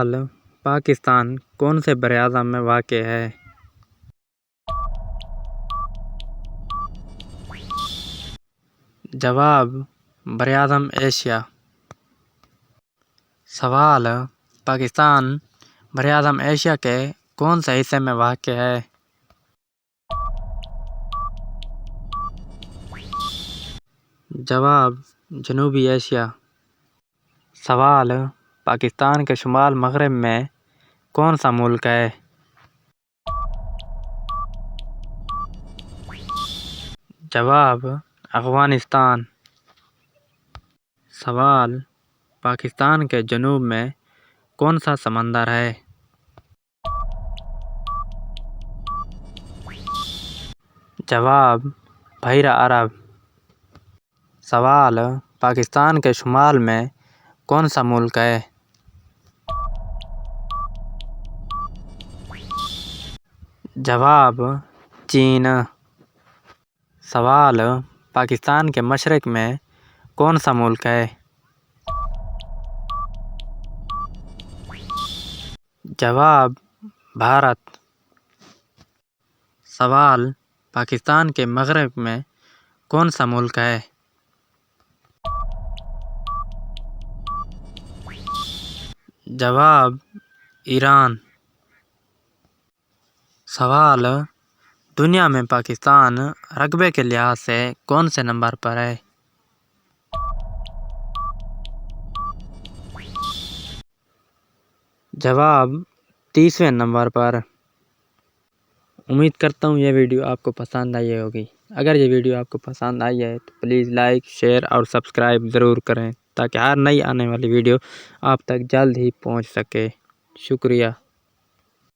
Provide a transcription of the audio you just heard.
सवाल: पाकिस्तान कौन से बरआज़म में वाक़ है? जवाब: बरआज़म एशिया। सवाल: पाकिस्तान बरआज़म एशिया के कौन से हिस्से में वाक़ है? जवाब: जनूबी एशिया। सवाल: पाकिस्तान के शुमाल मगरब में कौन सा मुल्क है? जवाब: अफ़ग़ानिस्तान। सवाल: पाकिस्तान के जनूब में कौन सा समंदर है? जवाब: बहिरा अरब। सवाल: पाकिस्तान के शुमाल में कौन सा मुल्क है? जवाब: चीन। सवाल: पाकिस्तान के मशरक़ में कौन सा मुल्क है? जवाब: भारत। सवाल: पाकिस्तान के मगरब में कौन सा मुल्क है? जवाब: ईरान। सवाल: दुनिया में पाकिस्तान रकबे के लिहाज से कौन से नंबर पर है? जवाब: 30वें नंबर पर। उम्मीद करता हूँ यह वीडियो आपको पसंद आई होगी। अगर ये वीडियो आपको पसंद आई है तो प्लीज़ लाइक, शेयर और सब्सक्राइब ज़रूर करें ताकि हर नई आने वाली वीडियो आप तक जल्द ही पहुँच सके। शुक्रिया।